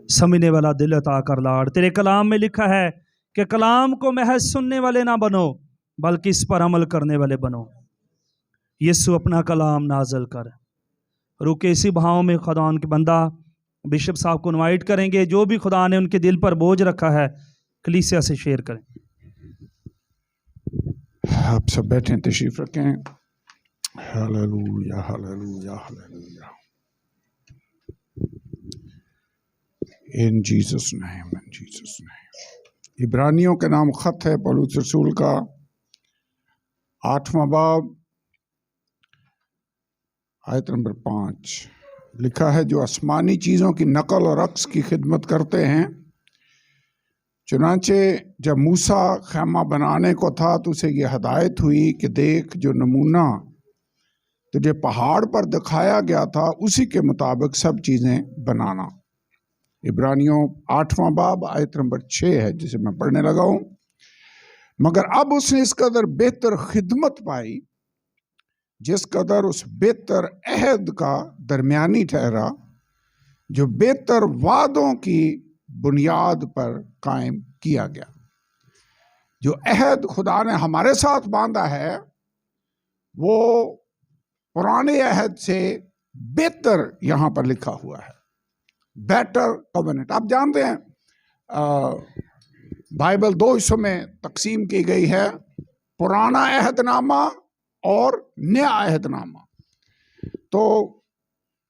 समझने वाला दिल अता कर लाड़। तेरे कलाम में लिखा है कि कलाम को महज सुनने वाले ना बनो बल्कि इस पर अमल करने वाले बनो। यीशु अपना कलाम नाजल कर। रुके इसी भाव में खुदा के बंदा बिशप साहब को इनवाइट करेंगे, जो भी खुदा ने उनके दिल पर बोझ रखा है कलीसिया से शेयर करें। आप सब बैठे तशरीफ रखें। Hallelujah hallelujah hallelujah. In Jesus name, in Jesus name. इब्रानियों के नाम खत है पौलुस रसूल का 8वां बाब आयत नंबर 5 लिखा है, जो आसमानी चीज़ों की नकल और अक्स की खिदमत करते हैं। चुनांचे जब मूसा खैमा बनाने को था तो उसे यह हदायत हुई कि देख, जो नमूना तुझे पहाड़ पर दिखाया गया था उसी के मुताबिक सब चीज़ें बनाना। इब्रानियों 8वां बाब आयत नंबर 6 है जिसे मैं पढ़ने लगा हूँ। मगर अब उसने इस कदर बेहतर खिदमत पाई जिस कदर उस बेहतर अहद का दरमियानी ठहरा, जो बेहतर वादों की बुनियाद पर कायम किया गया। जो अहद खुदा ने हमारे साथ बांधा है वो पुराने अहद से बेहतर यहां पर लिखा हुआ है, बेटर कवेनेंट। आप जानते हैं बाइबल 2 हिस्सों में तकसीम की गई है, पुराना अहदनामा और नया अहदनामा। तो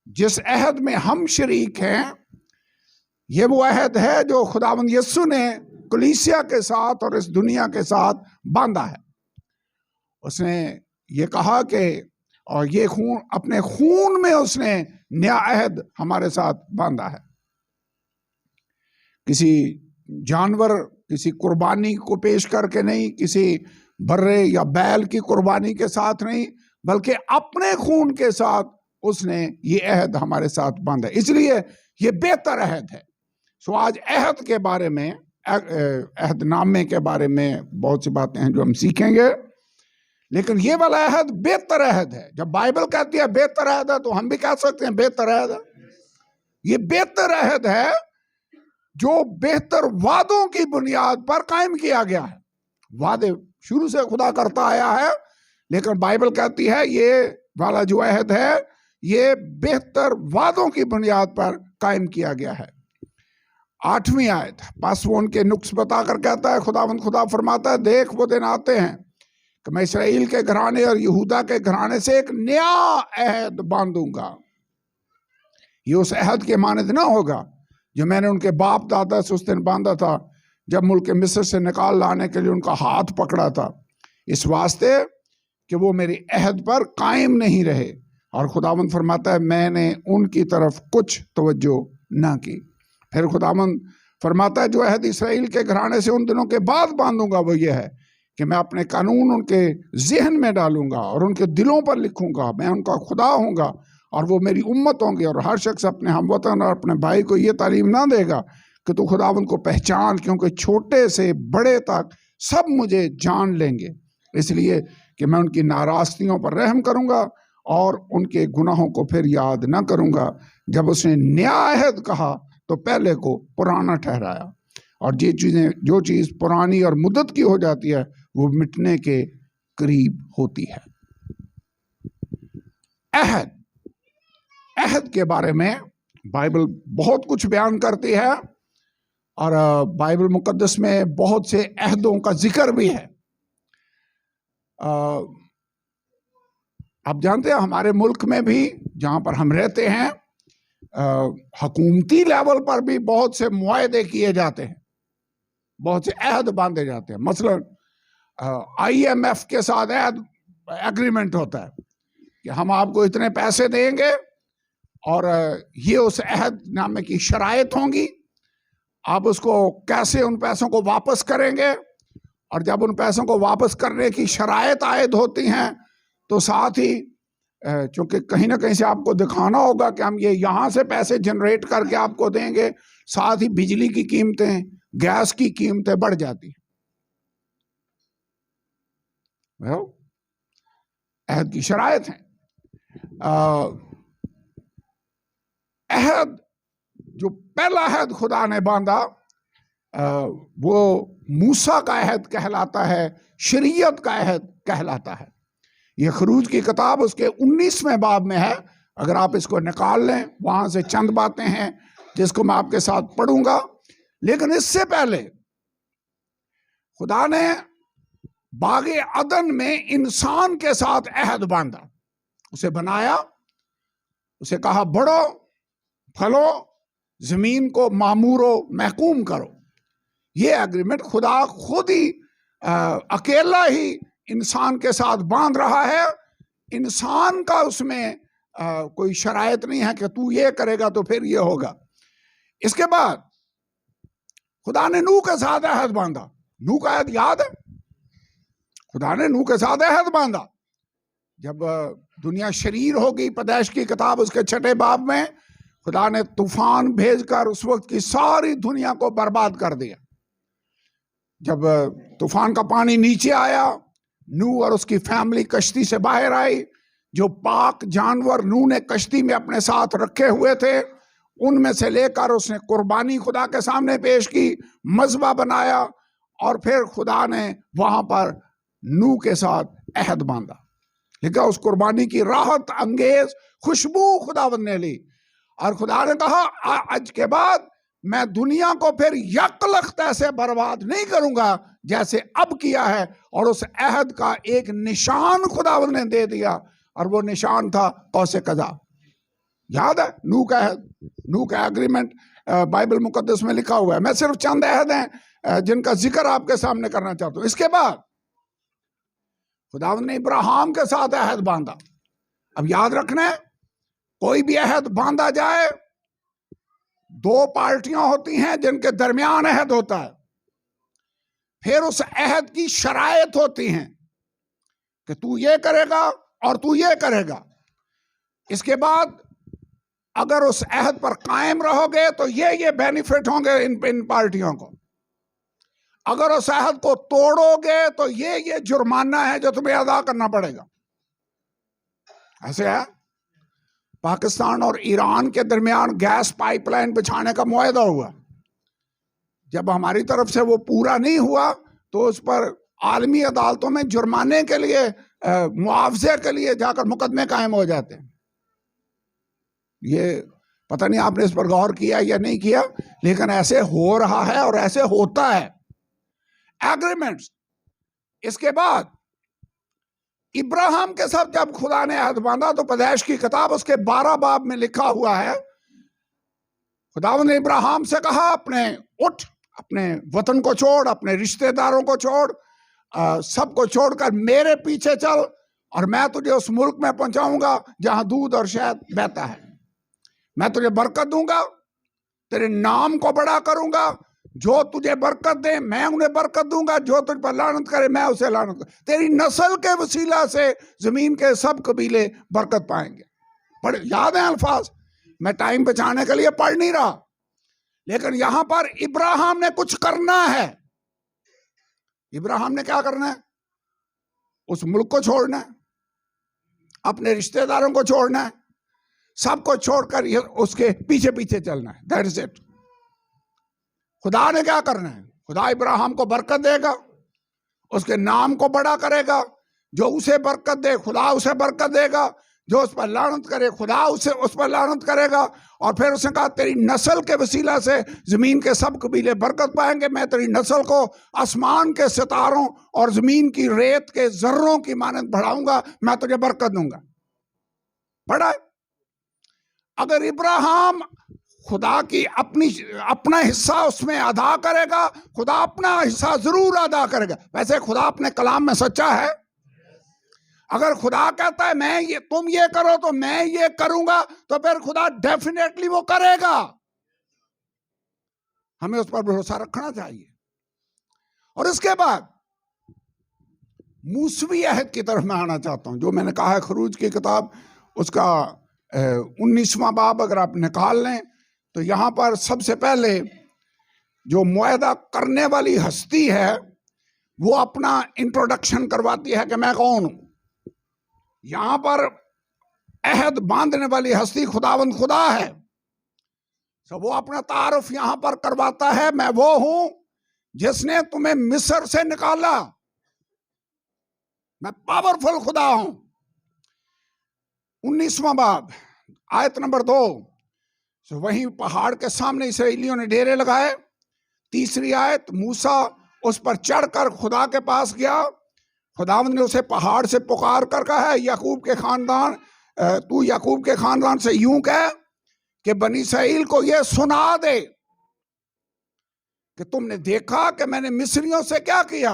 जिस अहद में हम शरीक हैं ये वो अहद है जो खुदावंद यीशु ने कलीसिया के साथ और इस दुनिया के साथ बांधा है। उसने ये कहा कि और ये खून, अपने खून में उसने नया अहद हमारे साथ बांधा है। किसी जानवर, किसी कुर्बानी को पेश करके नहीं, किसी बर्रे या बैल की कुर्बानी के साथ नहीं, बल्कि अपने खून के साथ उसने ये अहद हमारे साथ बांधा। इसलिए ये बेहतर अहद है। सो आज अहद के बारे में, अहदनामे के बारे में बहुत सी बातें हैं जो हम सीखेंगे, लेकिन ये वाला अहद बेहतर अहद है। जब बाइबल कहती है बेहतर अहद है तो हम भी कह सकते हैं बेहतर अहद है। ये बेहतर अहद है जो बेहतर वादों की बुनियाद पर कायम किया गया है। वादे शुरू से खुदा करता आया है, लेकिन बाइबल कहती है ये वाला जो अहद है ये बेहतर वादों की बुनियाद पर कायम किया गया है। 8वीं आयत पासवोन के नुक्स बताकर कहता है, खुदा फरमाता है, देख वो दिन आते हैं कि मैं इसराइल के घराने और यहूदा के घराने से एक नया अहद बांधूंगा। ये उस अहद के मानद ना होगा जो मैंने उनके बाप दादा से उस दिन बांधा था जब मुल्क मिस्र से निकाल लाने के लिए उनका हाथ पकड़ा था, इस वास्ते कि वो मेरी अहद पर कायम नहीं रहे। और खुदावंद फरमाता है मैंने उनकी तरफ कुछ तवज्जो ना की। फिर खुदावंद फरमाता है जो अहद इसराइल के घराने से उन दिनों के बाद बांधूंगा वो ये है कि मैं अपने कानून उनके जहन में डालूंगा और उनके दिलों पर लिखूंगा। मैं उनका खुदा होऊंगा और वो मेरी उम्मत होंगे। और हर शख्स अपने हमवतन और अपने भाई को ये तालीम ना देगा कि तू खुदावंद को पहचान, क्योंकि छोटे से बड़े तक सब मुझे जान लेंगे, इसलिए कि मैं उनकी नाराज़गियों पर रहम करूंगा और उनके गुनाहों को फिर याद ना करूंगा। जब उसने नया अहद कहा तो पहले को पुराना ठहराया। और ये चीज़ें, जो चीज़ पुरानी और मुद्दत की हो जाती है वो मिटने के करीब होती है। अहद, अहद के बारे में बाइबल बहुत कुछ बयान करती है और बाइबल मुकद्दस में बहुत से अहदों का जिक्र भी है। आप जानते हैं हमारे मुल्क में भी जहाँ पर हम रहते हैं हुकूमती लेवल पर भी बहुत से मुआहदे किए जाते हैं, बहुत से अहद बांधे जाते हैं। मसलन IMF के साथ अहद एग्रीमेंट होता है कि हम आपको इतने पैसे देंगे और ये उस अहद नामे की शराइत होंगी, आप उसको कैसे उन पैसों को वापस करेंगे। और जब उन पैसों को वापस करने की शराइत आयद होती हैं तो साथ ही चूंकि कहीं ना कहीं से आपको दिखाना होगा कि हम ये यहाँ से पैसे जनरेट करके आपको देंगे, साथ ही बिजली की कीमतें, गैस की कीमतें बढ़ जाती हैं। अहद की शराइत है। अहद जो पहला अहद खुदा ने बांधा वो मूसा का अहद कहलाता है, शरीयत का अहद कहलाता है। ये खरूज की किताब उसके 19वें बाब में है। अगर आप इसको निकाल लें, वहां से चंद बातें हैं जिसको मैं आपके साथ पढ़ूंगा। लेकिन इससे पहले खुदा ने बागे अदन में इंसान के साथ अहद बांधा, उसे बनाया, उसे कहा बढ़ो, फलो, जमीन को मामूरो, महकूम करो। ये एग्रीमेंट खुदा खुद ही अकेला ही इंसान के साथ बांध रहा है। इंसान का उसमें कोई शरायत नहीं है कि तू ये करेगा तो फिर ये होगा। इसके बाद खुदा ने नूह के साथ अहद बांधा। नूह का अहद याद है? खुदा ने नूह के साथ अहद बांधा। जब दुनिया शरीर हो गई, पैदाइश की किताब उसके 6 बाब में खुदा ने तूफान भेजकर उस वक्त की सारी दुनिया को बर्बाद कर दिया। जब तूफान का पानी नीचे आया, नूह और उसकी फैमिली कश्ती से बाहर आई। जो पाक जानवर नूह ने कश्ती में अपने साथ रखे हुए थे, उनमें से लेकर उसने कुर्बानी खुदा के सामने पेश की, मज़बा बनाया, और फिर खुदा ने वहां पर नूह के साथ अहद बांधा। लिखा उस कुर्बानी की राहत अंगेज खुशबू खुदावंद ने ली, और खुदा ने कहा आज के बाद मैं दुनिया को फिर यकलख्त ऐसे बर्बाद नहीं करूंगा जैसे अब किया है। और उस अहद का एक निशान खुदावंद ने दे दिया, और वो निशान था कौसे कज़ा। याद है नूह का अहद, नूह का एग्रीमेंट बाइबल मुकद्दस में लिखा हुआ है। मैं सिर्फ चंद अहद हैं जिनका जिक्र आपके सामने करना चाहता हूं। इसके बाद खुदावंद ने इब्राहिम के साथ अहद बांधा। अब याद रखना है, कोई भी अहद बांधा जाए, 2 पार्टियां होती हैं जिनके दरमियान अहद होता है। फिर उस अहद की शरायत होती हैं कि तू ये करेगा और तू ये करेगा। इसके बाद अगर उस अहद पर कायम रहोगे तो ये बेनिफिट होंगे इन पार्टियों को। अगर उस अहद को तोड़ोगे तो ये जुर्माना है जो तुम्हें अदा करना पड़ेगा। ऐसे है। पाकिस्तान और ईरान के दरमियान गैस पाइपलाइन बिछाने का मुआहदा हुआ। जब हमारी तरफ से वो पूरा नहीं हुआ तो उस पर आलमी अदालतों में जुर्माने के लिए, मुआवजे के लिए जाकर मुकदमे कायम हो जाते हैं। ये पता नहीं आपने इस पर गौर किया या नहीं किया, लेकिन ऐसे हो रहा है और ऐसे होता है एग्रीमेंट्स। इसके बाद इब्राहिम के साथ जब खुदा ने अहद बांधा तो पैदाइश की किताब उसके 12 बाब में लिखा हुआ है, खुदावंद ने इब्राहिम से कहा उठ, अपने वतन को छोड़, अपने रिश्तेदारों को छोड़, सबको छोड़कर मेरे पीछे चल, और मैं तुझे उस मुल्क में पहुंचाऊंगा जहां दूध और शहद बहता है। मैं तुझे बरकत दूंगा, तेरे नाम को बड़ा करूंगा, जो तुझे बरकत दे मैं उन्हें बरकत दूंगा, जो तुझ पर लानत करे मैं उसे लानत करूंगा। तेरी नस्ल के वसीला से जमीन के सब कबीले बरकत पाएंगे। पढ़, याद है अल्फाज? मैं टाइम बचाने के लिए पढ़ नहीं रहा, लेकिन यहां पर इब्राहिम ने कुछ करना है। इब्राहिम ने क्या करना है? उस मुल्क को छोड़ना है, अपने रिश्तेदारों को छोड़ना है, सबको छोड़कर उसके पीछे पीछे चलना है। That is it. खुदा ने क्या करना है? खुदा इब्राहिम को बरकत देगा, उसके नाम को बड़ा करेगा। जो उसे बरकत दे खुदा उसे बरकत देगा, जो उस पर लानत करे खुदा उसे उस पर लानत करेगा। और फिर उसने कहा तेरी नस्ल के वसीला से जमीन के सब कबीले बरकत पाएंगे। मैं तेरी नस्ल को आसमान के सितारों और जमीन की रेत के जर्रों की मानद बढ़ाऊंगा, मैं तुझे बरकत दूंगा। पढ़ा? अगर इब्राहिम खुदा की अपना हिस्सा उसमें अदा करेगा, खुदा अपना हिस्सा जरूर अदा करेगा। वैसे खुदा अपने कलाम में सच्चा है। अगर खुदा कहता है तुम ये करो तो मैं ये करूंगा, तो फिर खुदा डेफिनेटली वो करेगा। हमें उस पर भरोसा रखना चाहिए। और इसके बाद मूसवी अहद की तरफ मैं आना चाहता हूं, जो मैंने कहा है खरूज की किताब उसका 19वां बाब अगर आप निकाल लें तो यहां पर सबसे पहले जो मुआहदा करने वाली हस्ती है वो अपना इंट्रोडक्शन करवाती है कि मैं कौन हूं। यहां पर अहद बांधने वाली हस्ती खुदावंद खुदा है। सो वो अपना तारुफ यहां पर करवाता है, मैं वो हूं जिसने तुम्हें मिस्र से निकाला, मैं पावरफुल खुदा हूं। 19वां बाब आयत नंबर 2। सो वहीं पहाड़ के सामने इसराइलियों ने डेरे लगाए। 3री आयत, मूसा उस पर चढ़कर खुदा के पास गया। खुदावंद ने उसे पहाड़ से पुकार कर कहा है, याकूब के खानदान, तू याकूब के खानदान से यूं कह कि बनी इसराइल को यह सुना दे कि तुमने देखा कि मैंने मिस्रियों से क्या किया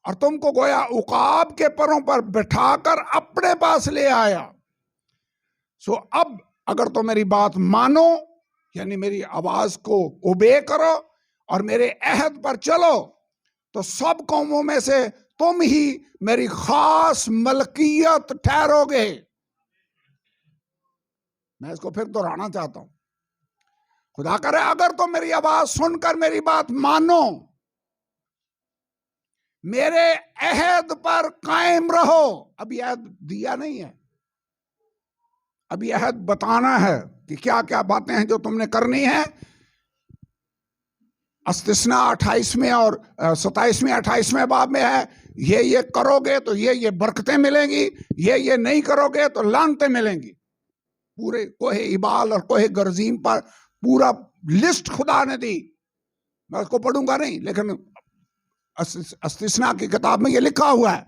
और तुमको गोया उकाब के परों पर बिठाकर अपने पास ले आया। सो अब अगर तो मेरी बात मानो, यानी मेरी आवाज को ओबे करो और मेरे अहद पर चलो, तो सब कौमों में से तुम ही मेरी खास मलकियत ठहरोगे। मैं इसको फिर दोहराना चाहता हूं। खुदा करे अगर तुम मेरी आवाज सुनकर मेरी बात मानो, मेरे अहद पर कायम रहो। अभी अहद दिया नहीं है, अभी अहद बताना है कि क्या क्या बातें हैं जो तुमने करनी है। इस्तिस्ना 28वें और 27वें 28वें बाब में है, ये करोगे तो ये बरकतें मिलेंगी, ये नहीं करोगे तो लानतें मिलेंगी। पूरे कोहे इबाल और कोहे गर्जीम पर पूरा लिस्ट खुदा ने दी। मैं उसको पढ़ूंगा नहीं, लेकिन इस्तिस्ना की किताब में ये लिखा हुआ है।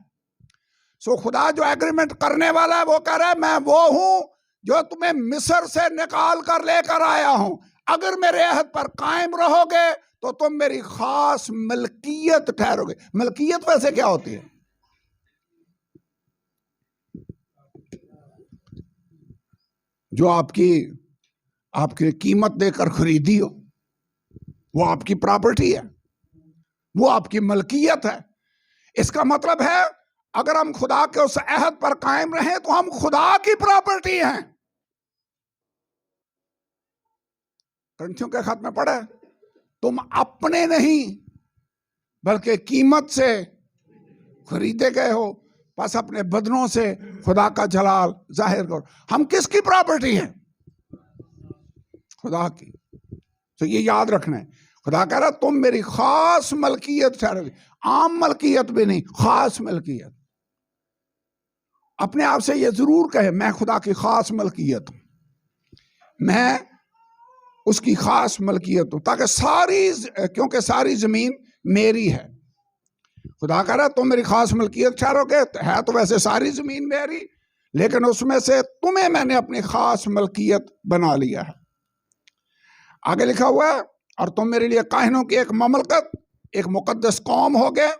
सो खुदा जो एग्रीमेंट करने वाला है वो कह रहा है, मैं वो हूं जो तुम्हें मिस्र से निकाल कर लेकर आया हूं। अगर मेरे अहद पर कायम रहोगे तो तुम मेरी खास मलकियत ठहरोगे। मलकियत वैसे क्या होती है? जो आपकी कीमत देकर खरीदी हो, वो आपकी प्रॉपर्टी है, वो आपकी मलकियत है। इसका मतलब है अगर हम खुदा के उस अहद पर कायम रहें तो हम खुदा की प्रॉपर्टी हैं। ग्रंथियों के खत में पढ़े, तुम अपने नहीं बल्कि कीमत से खरीदे गए हो, बस अपने बदनों से खुदा का जलाल जाहिर करो। हम किसकी प्रॉपर्टी हैं? खुदा की। तो ये याद रखना है। खुदा कह रहा तुम मेरी खास मलकियत ठहरोगे। आम मलकियत भी नहीं, खास मलकियत। अपने आप से ये जरूर कहे, मैं खुदा की खास मलकियत हूं, मैं उसकी खास मलकियत हूं, ताकि क्योंकि सारी जमीन मेरी है। खुदा कह रहा तुम मेरी खास मलकियत ठहरोगे। है तो वैसे सारी जमीन मेरी, लेकिन उसमें से तुम्हें मैंने अपनी खास मलकियत बना लिया है। आगे लिखा हुआ है, और तुम मेरे लिए काहिनों की एक ममलकत, एक मुकद्दस कौम हो गए।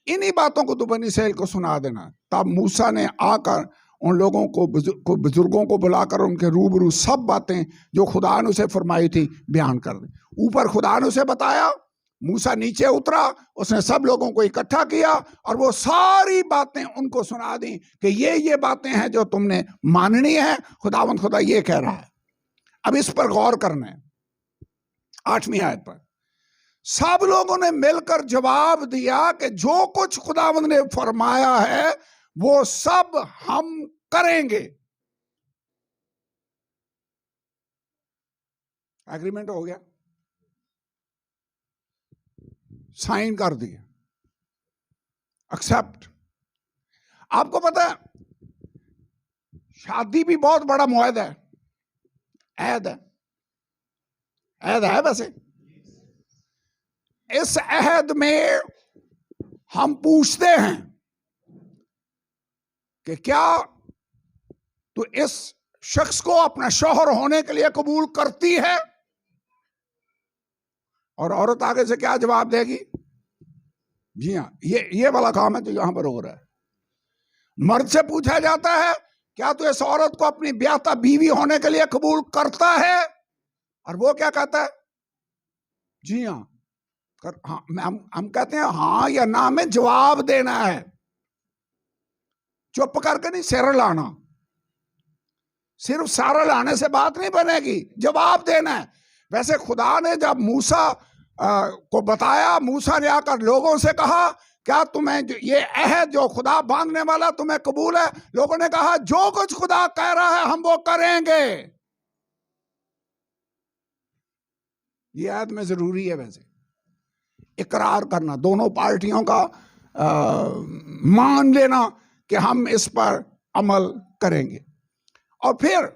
इन्हीं बातों को तो बनी इसराइल को सुना देना। तब मूसा ने आकर उन लोगों को बुजुर्गों को बुलाकर उनके रूबरू सब बातें जो खुदा ने उसे फरमाई थी बयान कर दी। ऊपर खुदा ने उसे बताया, मूसा नीचे उतरा, उसने सब लोगों को इकट्ठा किया और वो सारी बातें उनको सुना दी कि ये बातें हैं जो तुमने माननी है। खुदावंद खुदा ये कह रहा है। अब इस पर गौर करना है। 8वीं आयत पर सब लोगों ने मिलकर जवाब दिया कि जो कुछ खुदावंद ने फरमाया है वो सब हम करेंगे। एग्रीमेंट हो गया, साइन कर दिया, एक्सेप्ट। आपको पता है शादी भी बहुत बड़ा मुआहदा है, अहद है, अहद है। वैसे इस अहद में हम पूछते हैं कि क्या तू इस शख्स को अपना शौहर होने के लिए कबूल करती है? और औरत आगे से क्या जवाब देगी? जी हाँ, ये वाला काम है जो यहां पर हो रहा है। मर्द से पूछा जाता है, क्या तू इस औरत को अपनी ब्याहता बीवी होने के लिए कबूल करता है? और वो क्या कहता है? जी हाँ। हाँ, हम कहते हैं हाँ या ना में जवाब देना है, चुप करके नहीं सिर लाना। सिर्फ सारा लाने से बात नहीं बनेगी, जवाब देना है। वैसे खुदा ने जब मूसा को बताया, मूसा ने आकर लोगों से कहा, क्या तुम्हें ये अहद जो खुदा बांधने वाला तुम्हें कबूल है? लोगों ने कहा जो कुछ खुदा कह रहा है हम वो करेंगे। ये आयत में जरूरी है। वैसे इकरार करना, दोनों पार्टियों का मान लेना कि हम इस पर अमल करेंगे। और फिर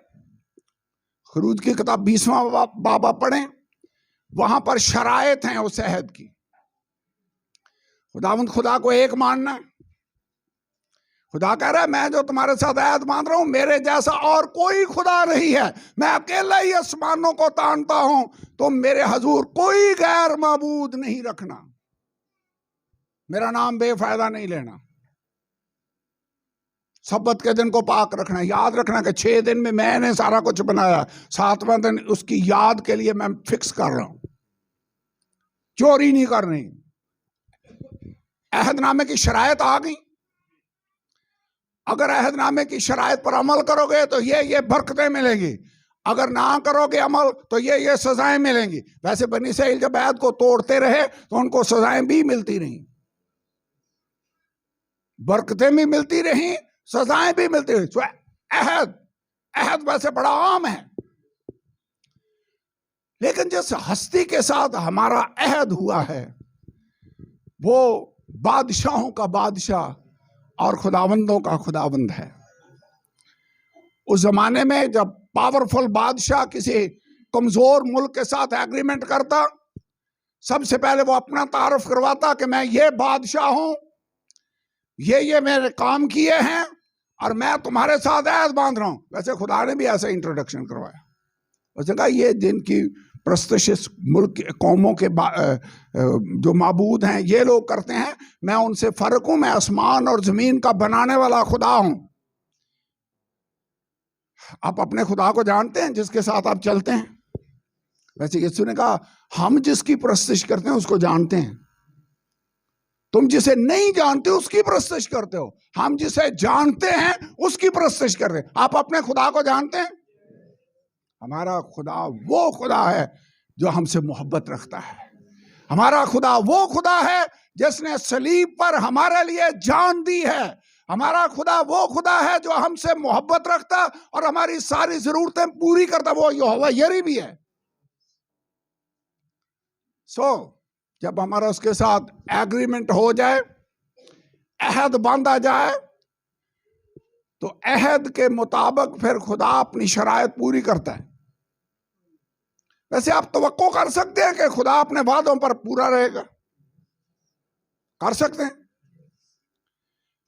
खरूज की किताब 20वां बाब पढ़ें, वहां पर शराइत हैं उस अहद की। खुदावंद खुदा को एक मानना। खुदा कह रहा है मैं जो तुम्हारे साथ अहद बांध रहा हूं, मेरे जैसा और कोई खुदा नहीं है, मैं अकेला ही आसमानों को तानता हूं, तो मेरे हजूर कोई गैर माबूद नहीं रखना, मेरा नाम बेफायदा नहीं लेना, सब्बत के दिन को पाक रखना। याद रखना कि 6 दिन में मैंने सारा कुछ बनाया, 7वां दिन उसकी याद के लिए मैं फिक्स कर रहा हूं, चोरी नहीं करनी। अहदनामे की शरायत आ गई। अगर अहदनामे की शरायत पर अमल करोगे तो ये बरकतें मिलेंगी, अगर ना करोगे अमल तो ये सजाएं मिलेंगी। वैसे बनी इस्राएल जब अहद को तोड़ते रहे तो उनको सजाएं भी मिलती रही, बरकतें भी मिलती रही, सजाएं भी मिलती रही। अहद वैसे बड़ा आम है, लेकिन जिस हस्ती के साथ हमारा अहद हुआ है वो बादशाहों का बादशाह और खुदावंदों का खुदावंद है। उस जमाने में जब पावरफुल बादशाह किसी कमजोर मुल्क के साथ एग्रीमेंट करता, सबसे पहले वो अपना तारुफ करवाता कि मैं ये बादशाह हूं, ये मेरे काम किए हैं और मैं तुम्हारे साथ अहद बांध रहा हूं। वैसे खुदा ने भी ऐसा इंट्रोडक्शन करवाया। उसने कहा ये जिनकी प्रस्तशिस मुल्क कौमों के जो माबूद हैं ये लोग करते हैं, मैं उनसे फर्क हूं, मैं आसमान और जमीन का बनाने वाला खुदा हूं। आप अपने खुदा को जानते हैं जिसके साथ आप चलते हैं। वैसे यीशु ने कहा हम जिसकी प्रस्तश करते हैं उसको जानते हैं, तुम जिसे नहीं जानते उसकी प्रस्तश करते हो, हम जिसे जानते हैं उसकी प्रस्तश करते हैं। आप अपने खुदा को जानते हैं? हमारा खुदा वो खुदा है जो हमसे मोहब्बत रखता है। हमारा खुदा वो खुदा है जिसने सलीब पर हमारे लिए जान दी है। हमारा खुदा वो खुदा है जो हमसे मोहब्बत रखता और हमारी सारी जरूरतें पूरी करता। वो यहोवा यरी भी है। जब हमारा उसके साथ एग्रीमेंट हो जाए, अहद बांधा जाए, तो अहद के मुताबिक फिर खुदा अपनी शरायत पूरी करता है। वैसे आप तवक्को कर सकते हैं कि खुदा अपने वादों पर पूरा रहेगा, कर सकते हैं।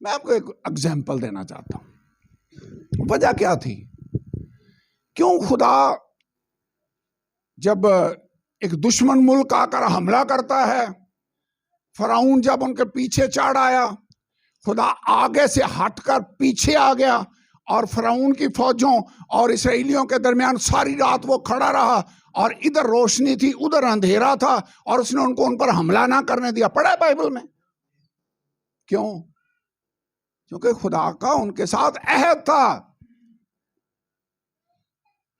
मैं आपको एक एग्जाम्पल देना चाहता हूं। वजह क्या थी, क्यों खुदा जब एक दुश्मन मुल्क आकर हमला करता है, फराउन जब उनके पीछे चढ़ आया, खुदा आगे से हटकर पीछे आ गया और फराउन की फौजों और इसराइलियों के दरमियान सारी रात वो खड़ा रहा, और इधर रोशनी थी उधर अंधेरा था, और उसने उनको उन पर हमला ना करने दिया। पढ़ा है बाइबल में। क्यों? क्योंकि खुदा का उनके साथ अहद था।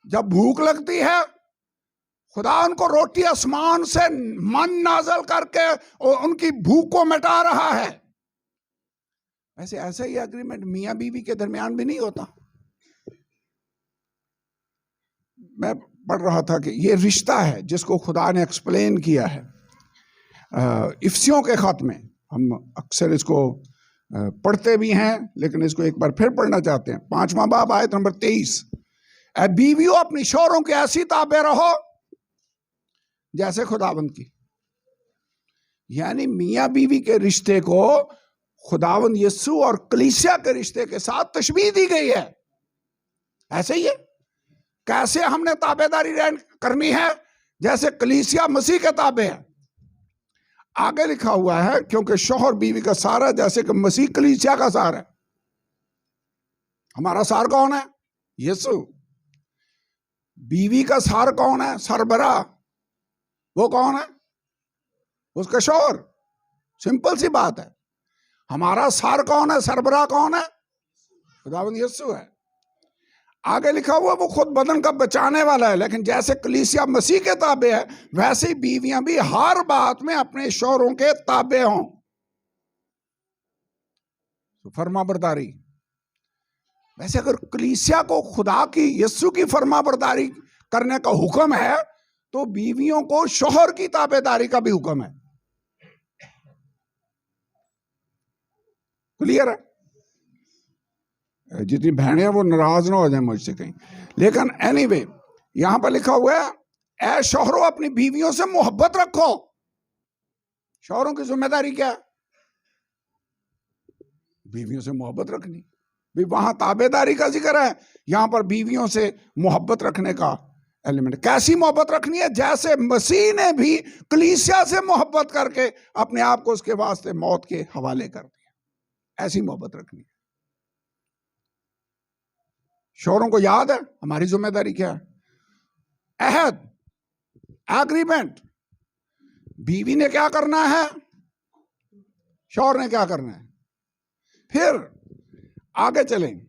जब भूख लगती है खुदा उनको रोटी आसमान से मन नाजल करके उनकी भूख को मिटा रहा है। वैसे ऐसा ही एग्रीमेंट मियां बीवी के दरमियान भी नहीं होता। मैं पढ़ रहा था कि ये रिश्ता है जिसको खुदा ने एक्सप्लेन किया है इफ्सियों के खत में। हम अक्सर इसको पढ़ते भी हैं, लेकिन इसको एक बार फिर पढ़ना चाहते हैं। 5वां बाब आयत नंबर 23, ऐ बीवियों अपनी शौहरों के ऐसी ताबे रहो जैसे खुदावंद की। यानी मियां बीवी के रिश्ते को खुदावंद यीशु और कलीसिया के रिश्ते के साथ तशबीह दी गई है। ऐसे ही है। कैसे हमने ताबेदारी करनी है? जैसे कलीसिया मसीह के ताबे है। आगे लिखा हुआ है, क्योंकि शौहर बीवी का सार है जैसे कि मसीह कलीसिया का सार है। हमारा सार कौन है? यीशु। बीवी का सार कौन है? सरबराह। वो कौन है? उसका शौहर। सिंपल सी बात है। हमारा सार कौन है? सरबराह कौन है? खुदावंद यीशु है। आगे लिखा हुआ वो खुद बदन का बचाने वाला है। लेकिन जैसे कलीसिया मसीह के ताबे है, वैसे ही बीवियां भी हर बात में अपने शौहरों के ताबे हों। तो फरमाबरदारी। वैसे अगर कलीसिया को खुदा की, यीशु की फरमाबरदारी करने का हुक्म है, तो बीवियों को शौहर की ताबेदारी का भी हुक्म है। क्लियर है? जितनी बहनें वो नाराज ना हो जाए मुझसे कहीं, लेकिन एनीवे यहां पर लिखा हुआ है, ऐ शौहरों अपनी बीवियों से मोहब्बत रखो। शौहरों की जिम्मेदारी क्या है? बीवियों से मोहब्बत रखनी। भी वहां ताबेदारी का जिक्र है, यहां पर बीवियों से मोहब्बत रखने का एलिमेंट। कैसी मोहब्बत रखनी है? जैसे मसीह ने भी कलीसिया से मोहब्बत करके अपने आप को उसके वास्ते मौत के हवाले कर दिया, ऐसी मोहब्बत रखनी है। शौहरों को याद है हमारी जिम्मेदारी क्या है? अहद, एग्रीमेंट। बीवी ने क्या करना है, शौहर ने क्या करना है। फिर आगे चलें,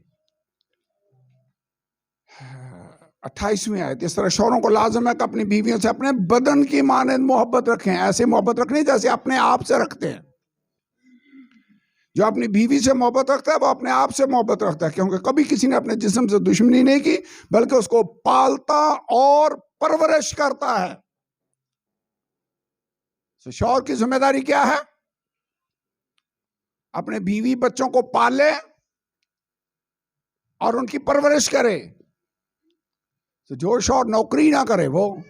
28वीं आयत, इस तरह शौहरों को लाजम है कि अपनी बीवियों से अपने बदन की मानंद मोहब्बत रखें। ऐसे मोहब्बत रखनी जैसे अपने आप से रखते हैं। जो अपनी बीवी से मोहब्बत रखता है वो अपने आप से मोहब्बत रखता है, क्योंकि कभी किसी ने अपने जिस्म से दुश्मनी नहीं की, बल्कि उसको पालता और परवरिश करता है। तो शौहर की जिम्मेदारी क्या है? अपने बीवी बच्चों को पाले और उनकी परवरिश करे। तो जो शौहर नौकरी ना करे, वो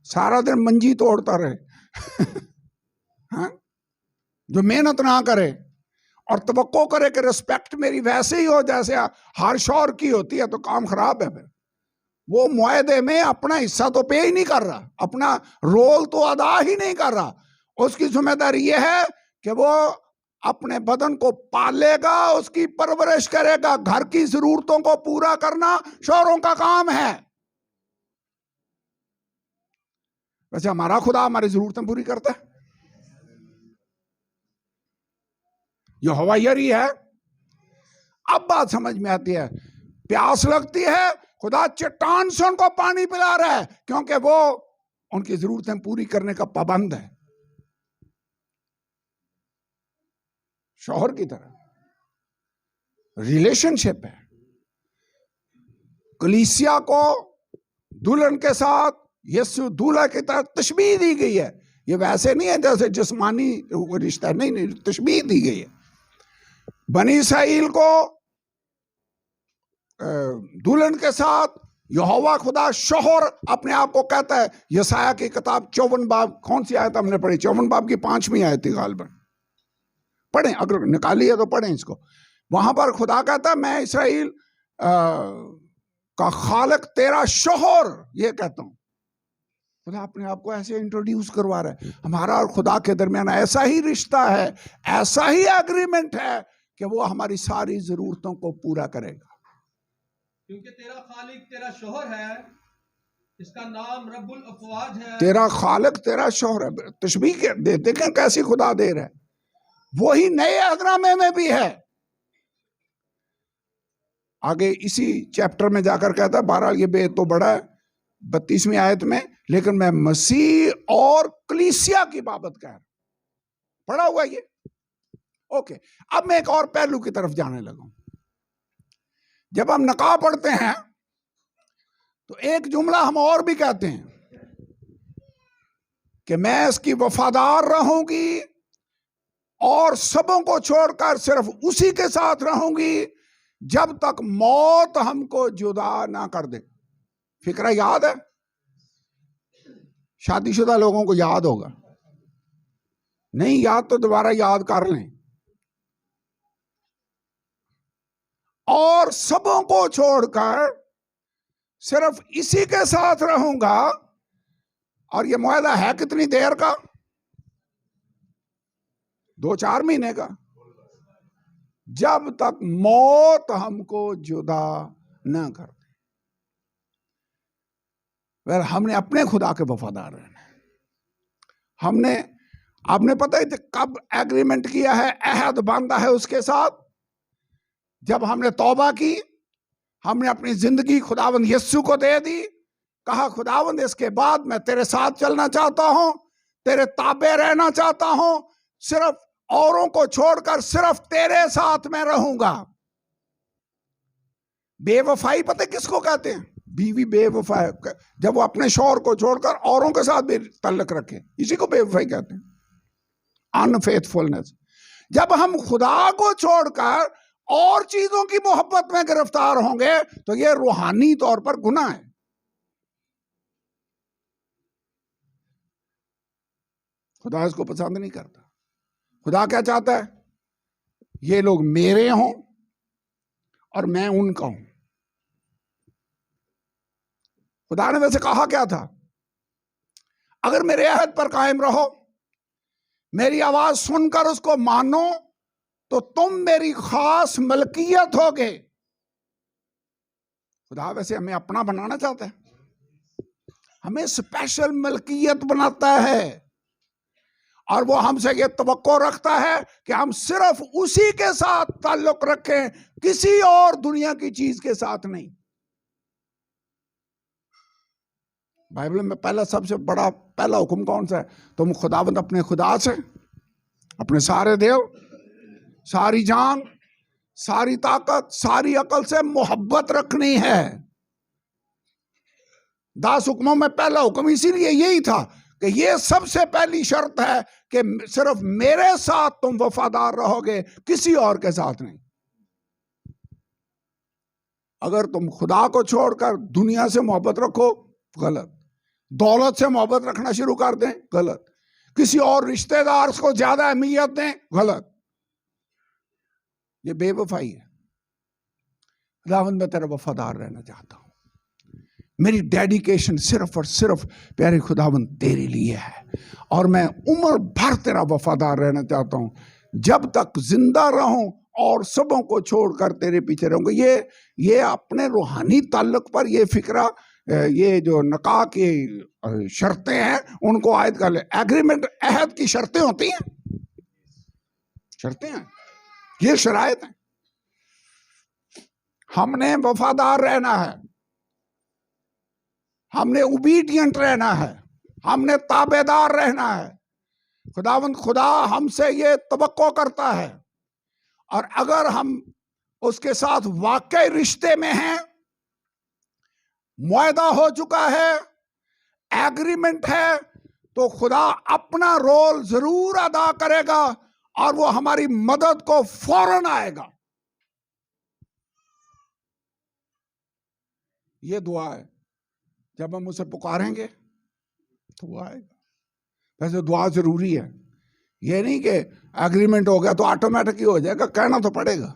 सारा दिन मंजी तोड़ता रहे हाँ? जो मेहनत ना करे और तवक्को करे कि रिस्पेक्ट मेरी वैसे ही हो जैसे हर शौहर की होती है, तो काम खराब है। फिर वो मुआहदे में अपना हिस्सा तो पे ही नहीं कर रहा, अपना रोल तो अदा ही नहीं कर रहा। उसकी जिम्मेदारी यह है कि वो अपने बदन को पालेगा, उसकी परवरिश करेगा। घर की जरूरतों को पूरा करना शौहरों का काम है। वैसे हमारा खुदा हमारी जरूरतें पूरी करता है, यहोवा यरी है। अब बात समझ में आती है। प्यास लगती है, खुदा चट्टान से उनको पानी पिला रहा है, क्योंकि वो उनकी जरूरतें पूरी करने का पाबंद है। शौहर की तरह रिलेशनशिप है। कलीसिया को दुल्हन के साथ यीशु दूल्हा की तरह तशबीह दी गई है। ये वैसे नहीं है जैसे जिस्मानी रिश्ता, नहीं, तशबीह दी गई है। बनी इस्राइल को दुल्हन के साथ यहोवा खुदा शौहर अपने आप को कहता है। यसाया की किताब 54 बाब, कौन सी आयत हमने पढ़ी? 54 बाब की 5वीं आयत थी गालबन। पढ़ें, अगर निकाली है तो पढ़ें इसको। वहां पर खुदा कहता है, मैं इस्राइल का खालिक तेरा शौहर, ये कहता हूं। खुदा अपने आप को ऐसे इंट्रोड्यूस करवा रहा है। हमारा और खुदा के दरमियान ऐसा ही रिश्ता है, ऐसा ही एग्रीमेंट है कि वो हमारी सारी जरूरतों को पूरा करेगा। क्योंकि तेरा खालिक तेरा शौहर है, इसका नाम रब्बुल अफवाज है। तेरा खालिक तेरा शौहर है। तशबीह देखें कैसी खुदा दे रहा है। वही नए अहदनामे में भी है। आगे इसी चैप्टर में जाकर कहता है, बहरहाल ये बेत तो बड़ा है 32वीं आयत में, लेकिन मैं मसीह और कलीसिया की बाबत कह रहा हूं। पढ़ा हुआ ये। ओके, अब मैं एक और पहलू की तरफ जाने लगा। जब हम नकाह पढ़ते हैं तो एक जुमला हम और भी कहते हैं कि मैं इसकी वफादार रहूंगी और सबों को छोड़कर सिर्फ उसी के साथ रहूंगी जब तक मौत हमको जुदा ना कर दे। फिक्रा याद है? शादीशुदा लोगों को याद होगा, नहीं याद तो दोबारा याद कर लें। और सबों को छोड़कर सिर्फ इसी के साथ रहूंगा। और ये मुआहदा है कितनी देर का? 2-4 महीने का। जब तक मौत हमको जुदा न कर दे। वह हमने अपने खुदा के वफादार रहना है। हमने, आपने पता है कब एग्रीमेंट किया है, अहद बांधा है उसके साथ? जब हमने तौबा की, हमने अपनी जिंदगी खुदावंद यीशु को दे दी। कहा, खुदावंद इसके बाद मैं तेरे साथ चलना चाहता हूं, तेरे ताबे रहना चाहता हूं, सिर्फ औरों को छोड़कर सिर्फ तेरे साथ मैं रहूंगा। बेवफाई पता है किसको कहते हैं? बीवी बेवफा है जब वो अपने शौहर को छोड़कर औरों के साथ भी ताल्लुक रखे, इसी को बेवफाई कहते हैं, अनफेथफुलनेस। जब हम खुदा को छोड़कर और चीजों की मोहब्बत में गिरफ्तार होंगे तो यह रूहानी तौर पर गुनाह है। खुदा इसको पसंद नहीं करता। खुदा क्या चाहता है? ये लोग मेरे हों और मैं उनका हूं। खुदा ने वैसे कहा क्या था? अगर मेरे अहद पर कायम रहो, मेरी आवाज सुनकर उसको मानो, तो तुम मेरी खास मलकियत होगे। खुदा वैसे हमें अपना बनाना चाहता है, हमें स्पेशल मलकियत बनाता है, और वो हमसे ये तवक्को रखता है कि हम सिर्फ उसी के साथ ताल्लुक रखें, किसी और दुनिया की चीज के साथ नहीं। बाइबल में सबसे बड़ा पहला हुक्म कौन सा है? तुम खुदावंद अपने खुदा से, अपने सारे देव, सारी जान, सारी ताकत, सारी अकल से मोहब्बत रखनी है। 10 हुक्मों में पहला हुक्म इसीलिए यही था कि ये सबसे पहली शर्त है कि सिर्फ मेरे साथ तुम वफादार रहोगे, किसी और के साथ नहीं। अगर तुम खुदा को छोड़कर दुनिया से मोहब्बत रखो, गलत। दौलत से मोहब्बत रखना शुरू कर दें, गलत। किसी और रिश्तेदार को ज्यादा अहमियत दें, गलत। ये बेवफाई है। खुदावंद मैं तेरा वफादार रहना चाहता हूं, मेरी डेडिकेशन सिर्फ और सिर्फ प्यारे खुदावंद तेरे लिए है, और मैं उम्र भर तेरा वफादार रहना चाहता हूं, जब तक जिंदा रहूं और सबों को छोड़कर तेरे पीछे रहूंगा। ये अपने रूहानी ताल्लुक पर ये फिक्रा, ये जो निकाह की शर्तें हैं उनको आयद कर ले। एग्रीमेंट, अहद की शर्तें होती हैं, शर्तें हैं, ये शराइत हैं। हमने वफादार रहना है, हमने ओबीडिएंट रहना है, हमने ताबेदार रहना है। खुदावंद खुदा हमसे ये तवक्को करता है, और अगर हम उसके साथ वाकई रिश्ते में हैं, मुआहदा हो चुका है, एग्रीमेंट है, तो खुदा अपना रोल जरूर अदा करेगा और वो हमारी मदद को फौरन आएगा। ये दुआ है, जब हम उसे पुकारेंगे तो वो आएगा। वैसे दुआ जरूरी है, ये नहीं कि एग्रीमेंट हो गया तो ऑटोमेटिक ही हो जाएगा, कहना तो पड़ेगा।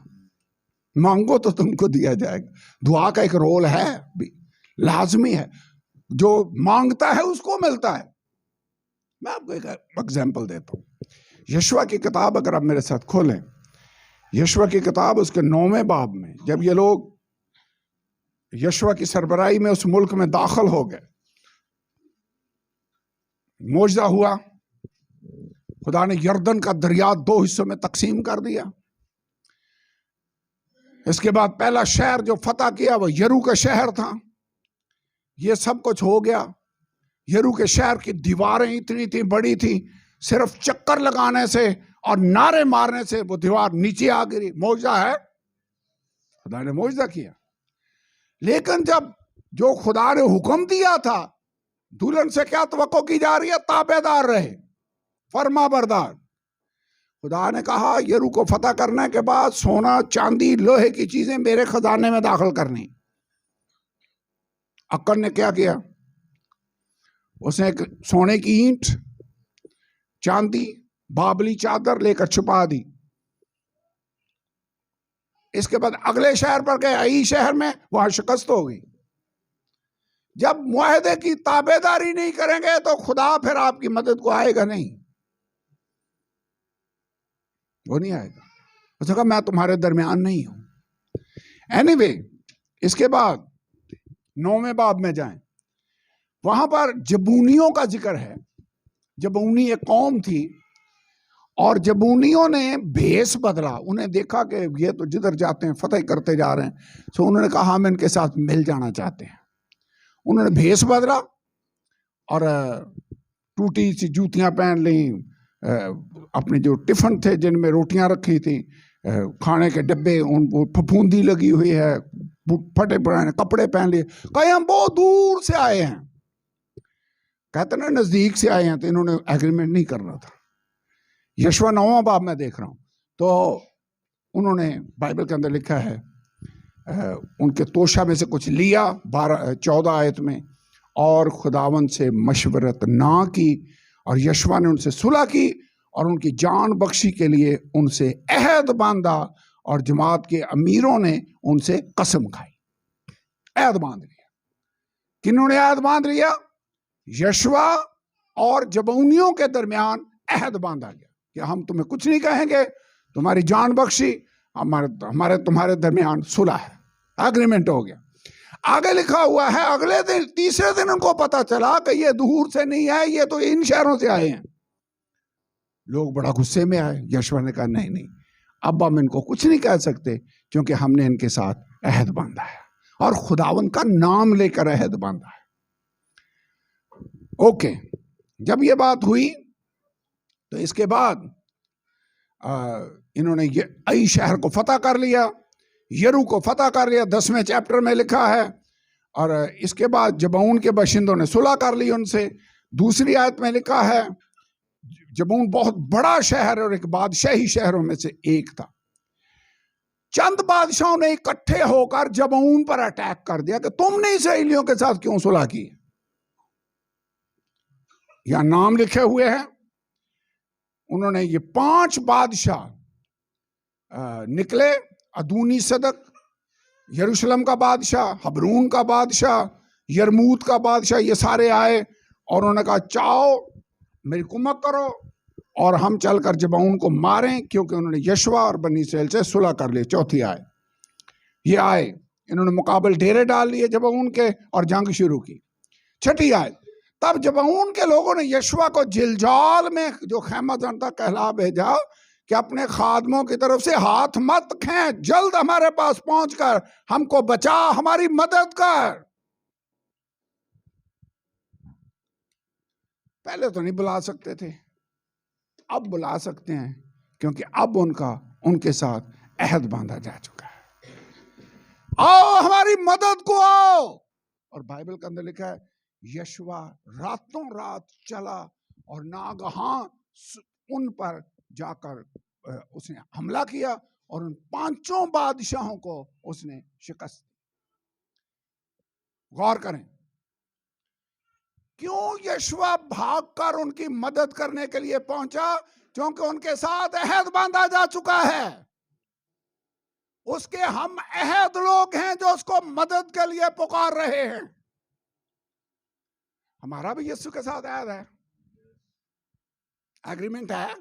मांगो तो तुमको दिया जाएगा। दुआ का एक रोल है, लाजमी है, जो मांगता है उसको मिलता है। मैं आपको एक एग्जांपल देता हूं। यशवा की किताब अगर आप मेरे साथ खोलें, यशवा की किताब उसके 9वें बाब में, जब ये लोग यशवा की सरबराही में उस मुल्क में दाखिल हो गए, मोजदा हुआ, खुदा ने यर्दन का दरिया 2 हिस्सों में तकसीम कर दिया। इसके बाद पहला शहर जो फतह किया वो यरू का शहर था। ये सब कुछ हो गया। यरू के शहर की दीवारें इतनी थी, बड़ी थी, सिर्फ चक्कर लगाने से और नारे मारने से वो दीवार नीचे आ गिरी। मौजदा है, खुदा ने मौजदा किया। लेकिन जब जो खुदा ने हुक्म दिया था, दुल्हन से क्या तवक्को की जा रही है? ताबेदार रहे, फर्मा बरदार। खुदा ने कहा यरू को फतह करने के बाद सोना, चांदी, लोहे की चीजें मेरे खजाने में दाखिल करनी। अक्कन ने क्या किया? उसने एक सोने की ईंट, चांदी, बाबली चादर लेकर छुपा दी। इसके बाद अगले शहर पर गए, आई शहर में, वहां शिकस्त हो गई। जब मुआहदे की ताबेदारी नहीं करेंगे तो खुदा फिर आपकी मदद को आएगा नहीं, वो नहीं आएगा। उसने कहा मैं तुम्हारे दरमियान नहीं हूं। एनीवे, इसके बाद 9वें बाब में जाएं, वहां पर जबूनियों का जिक्र है। जबूनी एक कौम थी और जबूनियों ने भेष बदला। उन्हें देखा कि ये तो जिधर जाते हैं फतह करते जा रहे हैं, तो उन्होंने कहा हम इनके साथ मिल जाना चाहते हैं। उन्होंने भेष बदला और टूटी सी जूतियां पहन ली, अपने जो टिफिन थे जिनमें रोटियां रखी थी खाने के डिब्बे, उन फफूंदी लगी हुई है, फटे पुराने कपड़े पहन लिए, कहे हम बहुत दूर से आए हैं। कहते ना नजदीक से आए हैं, तो इन्होंने एग्रीमेंट नहीं करना था। यशवा 9वां बाब में देख रहा हूं, तो उन्होंने, बाइबल के अंदर लिखा है, उनके तोशा में से कुछ लिया 14 आयत में, और खुदावंद से मशवरत ना की, और यशवा ने उनसे सुलह की और उनकी जान बख्शी के लिए उनसे अहद बांधा, और जमात के अमीरों ने उनसे कसम खाई। अहद बांध लिया। किन्होंने अहद बांध लिया? यशवा और जबूनियों के दरमियान अहद बांधा गया कि हम तुम्हें कुछ नहीं कहेंगे, तुम्हारी जान बख्शी, हमारे तुम्हारे दरमियान सुलह है, एग्रीमेंट हो गया। आगे लिखा हुआ है, अगले दिन, तीसरे दिन उनको पता चला कि ये दूर से नहीं है, ये तो इन शहरों से आए हैं। लोग बड़ा गुस्से में आए। यशवा ने कहा नहीं नहीं, अब हम इनको कुछ नहीं कह सकते, क्योंकि हमने इनके साथ अहद बांधा है और खुदावन का नाम लेकर अहद बांधा है। ओके, जब ये बात हुई तो इसके बाद इन्होंने आई शहर को फतह कर लिया, यरू को फतह कर लिया, 10वें चैप्टर में लिखा है। और इसके बाद जबून के बाशिंदों ने सुलह कर ली उनसे। दूसरी आयत में लिखा है, जबून बहुत बड़ा शहर और एक बादशाही शहरों में से एक था। चंद बादशाहों ने इकट्ठे होकर जबून पर अटैक कर दिया कि तुमने इसराइलियों के साथ क्यों सुलह की। यहां नाम लिखे हुए हैं। उन्होंने ये 5 बादशाह निकले, अदूनी सदक, यरूशलेम का बादशाह, हबरून का बादशाह, यरमूत का बादशाह, ये सारे आए और उन्होंने कहा चाओ मेरी कुमक करो और हम चलकर जबून को मारें, क्योंकि उन्होंने यशवा और बनी इस्राएल से सुलह कर ली। चौथी आए, ये आए, इन्होंने मुकाबल डेरे डाल लिए जबून के और जंग शुरू की। छठी आए, तब जबून के लोगों ने यशवा को जिलजाल में, जो खैमा जनता, कहला भेजा कि अपने खादमों की तरफ से हाथ मत खींच, जल्द हमारे पास पहुंचकर हमको बचा, हमारी मदद कर। पहले तो नहीं बुला सकते थे, अब बुला सकते हैं, क्योंकि अब उनके साथ अहद बांधा जा चुका है। आओ हमारी मदद को आओ। और बाइबल के अंदर लिखा है, यशवा रातों रात चला और नागहां उन पर जाकर उसने हमला किया और उन 5 बादशाहों को उसने शिकस्त दी। गौर करें, क्यों यशवा भागकर उनकी मदद करने के लिए पहुंचा? क्योंकि उनके साथ अहद बांधा जा चुका है। उसके हम अहद लोग हैं जो उसको मदद के लिए पुकार रहे हैं। हमारा भी यीशु के साथ अहद है, एग्रीमेंट है।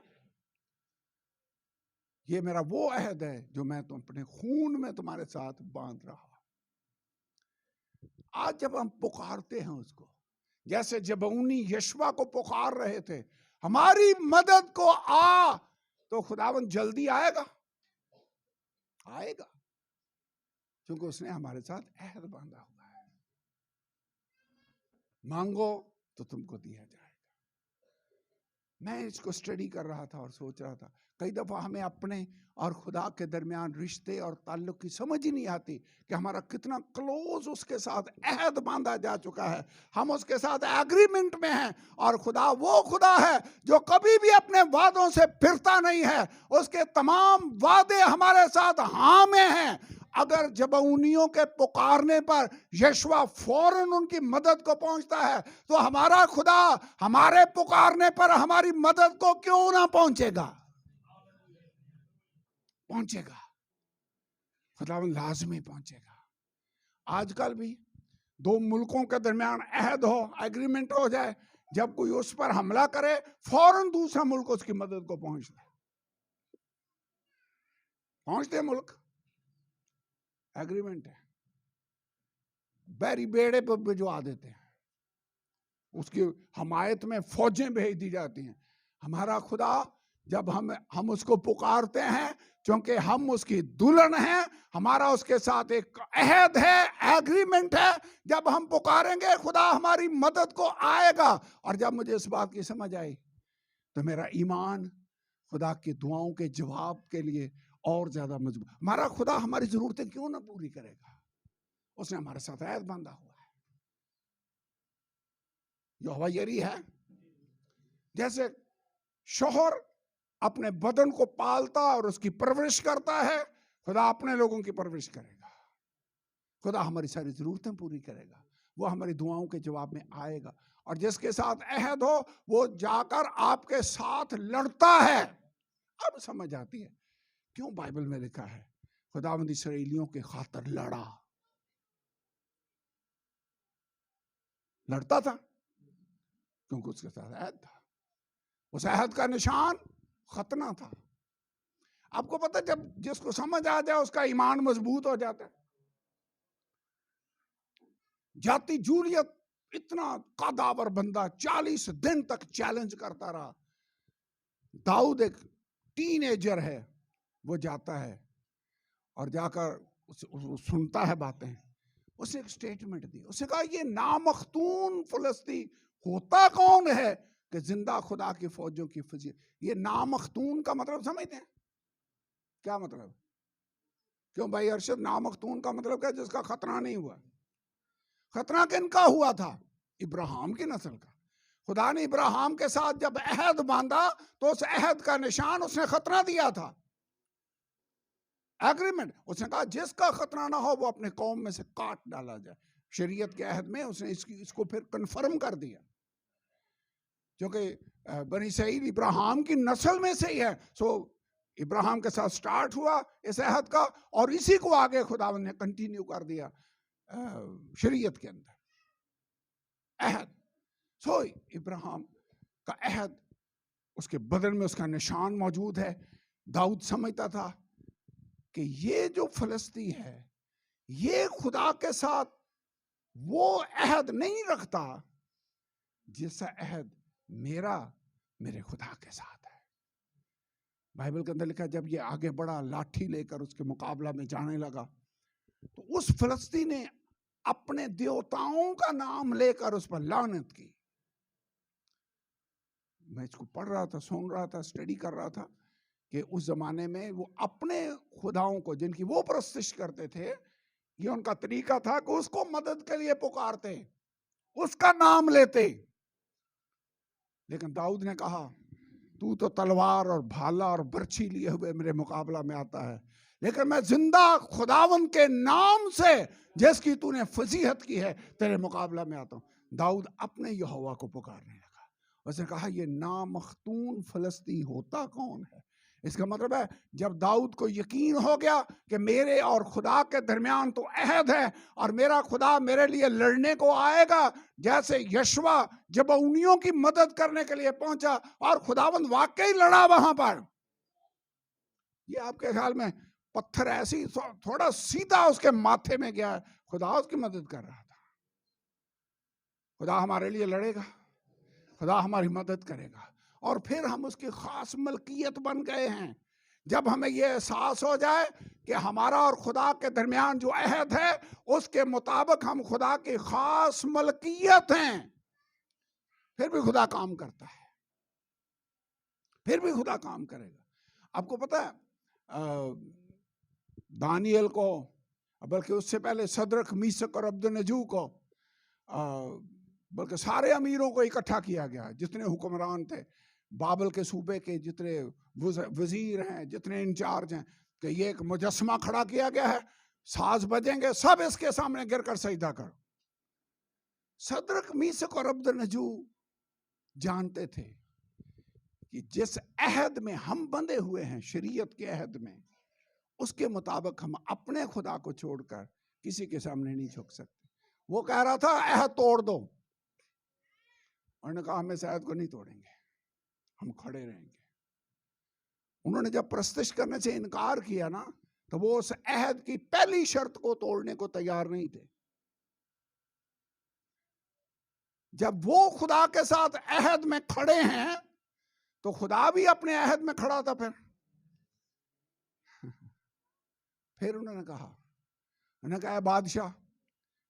ये मेरा वो अहद है जो मैं तुम अपने खून में तुम्हारे साथ बांध रहा। आज जब हम पुकारते हैं उसको, जैसे जबूनी यशवा को पुकार रहे थे, हमारी मदद को आ, तो खुदावन जल्दी आएगा, क्योंकि उसने हमारे साथ अहद बांधा हुआ है। मांगो तो तुमको दिया जाएगा। मैं इसको स्टडी कर रहा था और सोच रहा था, कई दफा हमें अपने और खुदा के दरमियान रिश्ते और ताल्लुक की समझ ही नहीं आती कि हमारा कितना क्लोज उसके साथ अहद बांधा जा चुका है। हम उसके साथ एग्रीमेंट में हैं, और खुदा वो खुदा है जो कभी भी अपने वादों से फिरता नहीं है। उसके तमाम वादे हमारे साथ हाँ में हैं। अगर जबूनियों के पुकारने पर यशवा फौरन उनकी मदद को पहुंचता है, तो हमारा खुदा हमारे पुकारने पर हमारी मदद को क्यों ना पहुंचेगा? खुदा लाजमी पहुंचेगा। आजकल भी 2 मुल्कों के दरमियान अहद हो, एग्रीमेंट हो जाए, जब कोई उस पर हमला करे, फौरन दूसरा मुल्क उसकी मदद को पहुंचते मुल्क, एग्रीमेंट है। बैरी बेड़े पर भिजवा देते हैं, उसकी हमायत में फौजें भेज दी जाती हैं। हमारा खुदा, जब हम उसको पुकारते हैं, क्योंकि हम उसकी दुल्हन हैं, हमारा उसके साथ एक अहद है, एग्रीमेंट है। जब हम पुकारेंगे, खुदा हमारी मदद को आएगा। और जब मुझे इस बात की समझ आई, तो मेरा ईमान खुदा की दुआओं के जवाब के लिए और ज्यादा मजबूत। हमारा खुदा हमारी जरूरतें क्यों ना पूरी करेगा? उसने हमारे साथ ऐद बांधा हुआ है। यहोवा यरी है। जैसे शौहर अपने बदन को पालता और उसकी परवरिश करता है, खुदा अपने लोगों की परवरिश करेगा। खुदा हमारी सारी जरूरतें पूरी करेगा। वो हमारी दुआओं के जवाब में आएगा। और जिसके साथ अहद हो वो जाकर आपके साथ लड़ता है। अब समझ आती है क्यों बाइबल में लिखा है खुदावंद इस्राएलियों के खातिर लड़ा। लड़ता था क्योंकि उसके साथ अहद था। उस अहद का निशान खतना था। आपको पता, जब जिसको समझ आ जाए उसका ईमान मजबूत हो जाता है। जाति जूलियत इतना कदावर बंदा 40 दिन तक चैलेंज करता रहा। दाऊद एक टीनेजर है, वो जाता है और जाकर सुनता है बातें। उसने एक स्टेटमेंट दी। उसने कहा ये नामख्तून फलस्ती होता कौन है कि जिंदा खुदा की फौजों की फजील। ये नामख्तून का मतलब समझते हैं क्या मतलब? क्यों भाई अरशद, नामख्तून का मतलब क्या? जिसका खतना नहीं हुआ। खतना किनका हुआ था? इब्राहिम की नस्ल का। खुदा ने इब्राहिम के साथ जब अहद बांधा तो उस अहद का निशान उसने खतना दिया था, एग्रीमेंट। उसने कहा जिसका खतना ना हो वो अपने कौम में से काट डाला जाए। शरीयत के अहद में उसने इसको फिर कन्फर्म कर दिया, क्योंकि बनी इसराइल इब्राहिम की नस्ल में से ही है। सो इब्राहिम के साथ स्टार्ट हुआ इस अहद का और इसी को आगे खुदावंद ने कंटिन्यू कर दिया शरीयत के अंदर अहद। सो इब्राहिम का अहद, उसके बदन में उसका निशान मौजूद है। दाऊद समझता था कि ये जो फलस्ती है ये खुदा के साथ वो अहद नहीं रखता जैसा अहद मेरे खुदा के साथ है। बाइबल के अंदर लिखा, जब ये आगे बढ़ा लाठी लेकर उसके मुकाबला में जाने लगा तो उस फलस्ती ने अपने देवताओं का नाम लेकर उस पर लानत की। मैं इसको पढ़ रहा था, सुन रहा था, स्टडी कर रहा था कि उस जमाने में वो अपने खुदाओं को जिनकी वो परस्तिश करते थे, ये उनका तरीका था कि उसको मदद के लिए पुकारते, उसका नाम लेते। लेकिन दाऊद ने कहा तू तो तलवार और भाला और बर्छी लिए हुए मेरे मुकाबला में आता है, लेकिन मैं जिंदा खुदावन के नाम से जिसकी तूने फजीहत की है तेरे मुकाबला में आता हूं। दाऊद अपने यहोवा को पुकारने लगा। उसने कहा ये नामख्तून फलस्ती होता कौन है? इसका मतलब है जब दाऊद को यकीन हो गया कि मेरे और खुदा के दरमियान तो अहद है और मेरा खुदा मेरे लिए लड़ने को आएगा, जैसे यशवा जबूनियों की मदद करने के लिए पहुंचा और खुदावंद वाकई लड़ा वहां पर। ये आपके ख्याल में पत्थर ऐसी थोड़ा सीधा उसके माथे में गया, खुदा उसकी मदद कर रहा था। खुदा हमारे लिए लड़ेगा, खुदा हमारी मदद करेगा और फिर हम उसकी खास मलकियत बन गए हैं। जब हमें यह एहसास हो जाए कि हमारा और खुदा के दरमियान जो अहद है उसके मुताबिक हम खुदा की खास मलकियत हैं, फिर भी खुदा काम करता है, फिर भी खुदा काम करेगा। आपको पता है दानियल को, बल्कि उससे पहले सदरक, मीसक और अब्दुन्नजू को, बल्कि सारे अमीरों को इकट्ठा किया गया, जितने हुक्मरान थे बाबल के सूबे के, जितने वजीर हैं, जितने इंचार्ज हैं, कि ये एक मुजस्समा खड़ा किया गया है, साज बजेंगे, सब इसके सामने गिरकर सजदा करो। सदरक, मीसक और अब्दुन्नजू जानते थे कि जिस अहद में हम बंधे हुए हैं, शरीयत के अहद में, उसके मुताबिक हम अपने खुदा को छोड़कर किसी के सामने नहीं झुक सकते। वो कह रहा था अहद तोड़ दो, उन्होंने कहा हम इस अहद को नहीं तोड़ेंगे, हम खड़े रहेंगे। उन्होंने जब प्रस्तिश करने से इनकार किया ना, तो वो उस अहद की पहली शर्त को तोड़ने को तैयार नहीं थे। जब वो खुदा के साथ अहद में खड़े हैं तो खुदा भी अपने अहद में खड़ा था। फिर उन्होंने कहा बादशाह,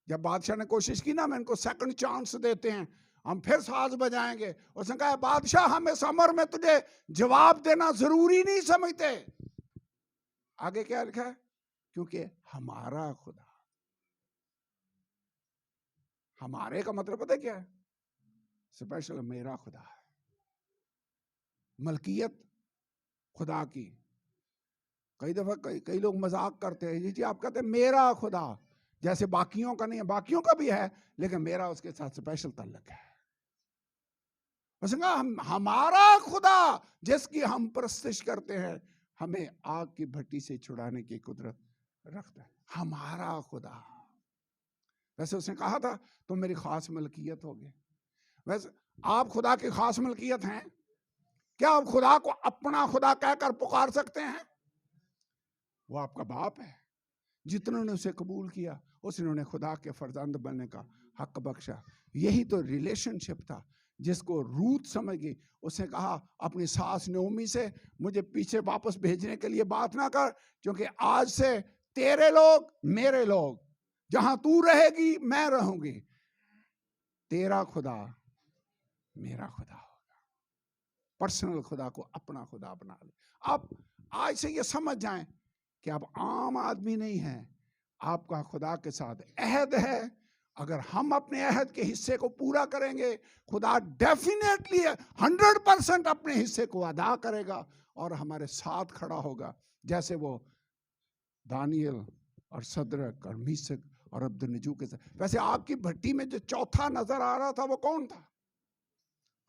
जब बादशाह ने कोशिश की ना, मैं इनको सेकंड चांस देते हैं, हम फिर साज बजाएंगे। उसने कहा बादशाह हम इस अमर में तुझे जवाब देना जरूरी नहीं समझते, आगे क्या लिखा है? क्योंकि हमारा खुदा, हमारे का मतलब पता है क्या है? स्पेशल मेरा खुदा है। मलकियत खुदा की। कई दफा कई लोग मजाक करते हैं, जी आप कहते हैं मेरा खुदा, जैसे बाकियों का नहीं है। बाकियों का भी है, लेकिन मेरा उसके साथ स्पेशल ताल्लुक है। हमारा खुदा जिसकी हम परस्तिश करते हैं, हमें आग की भट्टी से छुड़ाने की कुदरत रखता है। हमारा खुदा। वैसे उसने कहा था तुम मेरी खास मलकियत होगे। वैसे आप खुदा की खास मलकियत हैं क्या? आप खुदा को अपना खुदा कहकर पुकार सकते हैं? वो आपका बाप है। जितनों ने उसे कबूल किया, उसने खुदा के फर्जंद बनने का हक बख्शा। यही तो रिलेशनशिप था जिसको रूथ समझ गई। उसने कहा अपनी सास नोमी से, मुझे पीछे वापस भेजने के लिए बात ना कर, क्योंकि आज से तेरे लोग मेरे लोग, जहां तू रहेगी मैं रहूंगी। तेरा खुदा मेरा खुदा होगा। पर्सनल खुदा को अपना खुदा बना ले। आप आज से ये समझ जाएं कि आप आम आदमी नहीं हैं, आपका खुदा के साथ अहद है। अगर हम अपने अहद के हिस्से को पूरा करेंगे, खुदा डेफिनेटली 100% अपने हिस्से को अदा करेगा और हमारे साथ खड़ा होगा, जैसे वो दानियल और सदरक और मीसक और अब्दुन्नेगो के साथ। वैसे आग की भट्टी में जो चौथा नजर आ रहा था वो कौन था?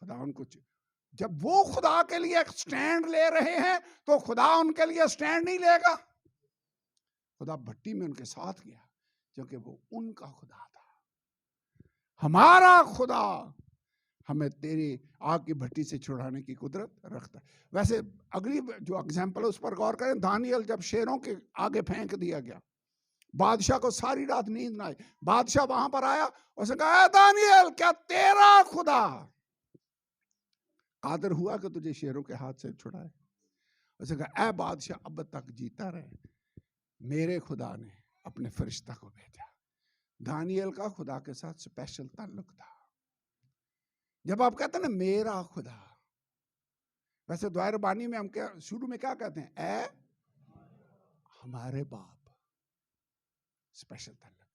खुदा उनको। जब वो खुदा के लिए एक स्टैंड ले रहे हैं तो खुदा उनके लिए स्टैंड नहीं लेगा। खुदा भट्टी में उनके साथ गया क्योंकि वो उनका खुदा था। हमारा खुदा हमें तेरी आग की भट्टी से छुड़ाने की कुदरत रखता है। वैसे अगली जो एग्जाम्पल है उस पर गौर करें। दानियल जब शेरों के आगे फेंक दिया गया, बादशाह को सारी रात नींद ना आई। बादशाह वहां पर आया, उसने कहा दानियल क्या तेरा खुदा कादर हुआ कि तुझे शेरों के हाथ से छुड़ाए? उसने कहा ऐ बादशाह अब तक जीता रहे, मेरे खुदा ने अपने फरिश्ता को भेजा। दानियल का खुदा के साथ स्पेशल ताल्लुक था। जब आप कहते हैं ना मेरा खुदा, वैसे दुआर बानी में हम क्या शुरू में क्या कहते हैं? ऐ हमारे बाप, स्पेशल ताल्लुक।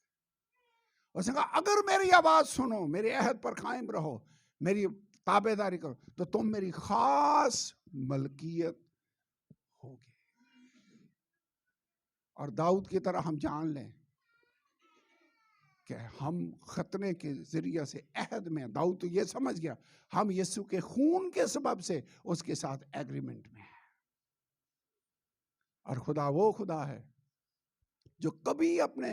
उसने कहा अगर मेरी आवाज सुनो, मेरे अहद पर कायम रहो, मेरी ताबेदारी करो, तो तुम मेरी खास मलकियत होगी। और दाऊद की तरह हम जान लें कि हम खतने के जरिए से अहद में, दाऊद तो ये समझ गया हम यीशु के खून के सबब से उसके साथ एग्रीमेंट में है। और खुदा वो खुदा है जो कभी अपने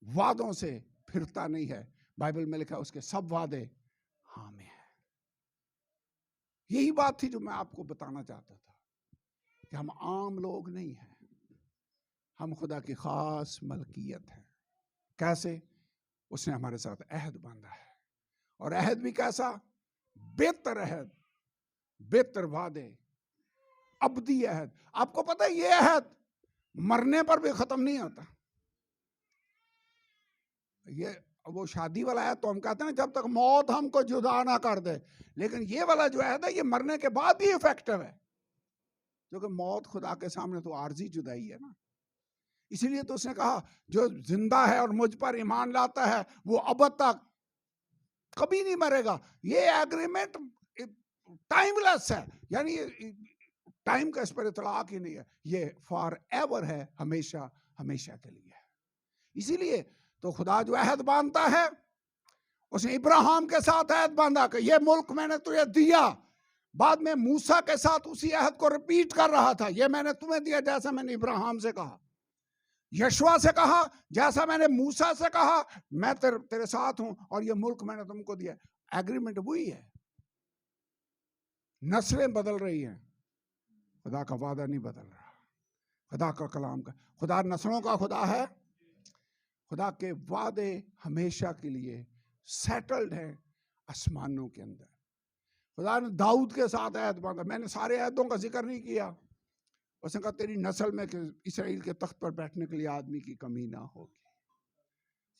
वादों से फिरता नहीं है। बाइबल में लिखा उसके सब वादे हाँ में है। यही बात थी जो मैं आपको बताना चाहता था कि हम आम लोग नहीं हैं, हम खुदा की खास मलकियत है। कैसे? उसने हमारे साथ अहद बांधा है। और अहद भी कैसा? बेहतर अहद, बेहतर वादे, अब्दी अहद। आपको पता है ये अहद मरने पर भी खत्म नहीं होता। ये वो शादी वाला है तो हम कहते हैं जब तक मौत हमको जुदा ना कर दे, लेकिन ये वाला जो अहद है ये मरने के बाद भी इफेक्टिव है, क्योंकि मौत खुदा के सामने तो आर्जी जुदाई है ना। इसीलिए तो उसने कहा जो जिंदा है और मुझ पर ईमान लाता है वो अब तक कभी नहीं मरेगा। ये एग्रीमेंट टाइमलेस है, यानी टाइम का इस पर इतलाक ही नहीं है, ये फॉर एवर है, हमेशा हमेशा के लिए है। इसीलिए तो खुदा जो अहद बांधता है, उसने इब्राहिम के साथ अहद बांधा कि ये मुल्क मैंने तुझे दिया। बाद में मूसा के साथ उसी अहद को रिपीट कर रहा था, ये मैंने तुम्हें दिया जैसा मैंने इब्राहिम से कहा। यशवा से कहा जैसा मैंने मूसा से कहा, मैं तेरे साथ हूं और ये मुल्क मैंने तुमको दिया। एग्रीमेंट वही है। नस्लें बदल रही हैं, खुदा का वादा नहीं बदल रहा। खुदा का कलाम का खुदा नस्लों का खुदा है। खुदा के वादे हमेशा के लिए सेटल्ड है आसमानों के अंदर। खुदा ने दाऊद के साथ अहद बांधा। मैंने सारे अहदों का जिक्र नहीं किया। उसने कहा तेरी नस्ल में इसराइल के तख्त पर बैठने के लिए आदमी की कमी ना होगी,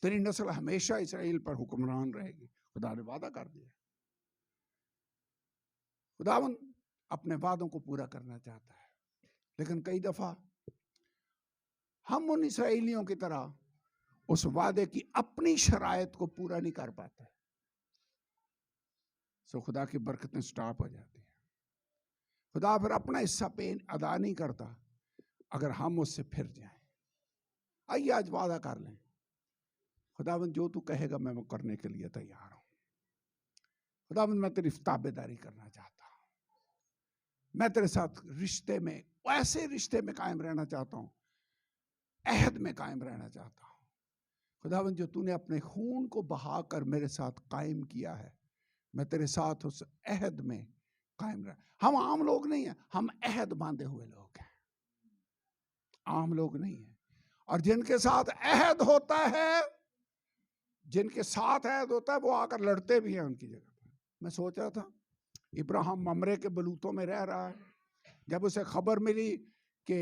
तेरी नस्ल हमेशा इसराइल पर हुक्मरान रहेगी। खुदा ने वादा कर दिया। खुदावन अपने वादों को पूरा करना चाहता है, लेकिन कई दफा हम उन इसराइलियों की तरह उस वादे की अपनी शरायत को पूरा नहीं कर पाते, सो खुदा की बरकतें स्टॉप हो जाती है। खुदा फिर अपना हिस्सा पे अदा नहीं करता अगर हम उससे फिर जाएं। आइए आज वादा कर लें, खुदावंद जो तू कहेगा मैं वो करने के लिए तैयार हूं। खुदावंद मैं तेरी ताबेदारी करना चाहता हूं, मैं तेरे साथ रिश्ते में, ऐसे रिश्ते में कायम रहना चाहता हूं, अहद में कायम रहना चाहता हूं। खुदावंद जो तूने अपने खून को बहाकर मेरे साथ कायम किया है, मैं तेरे साथ उस अहद में कायम रह। हम आम लोग नहीं हैं, हम अहद बांधे हुए लोग हैं, आम लोग नहीं हैं। और जिनके साथ अहद होता है, जिनके साथ अहद होता है, वो आकर लड़ते भी हैं उनकी जगह पर। मैं सोच रहा था इब्राहिम ममरे के बलूतों में रह रहा है, जब उसे खबर मिली कि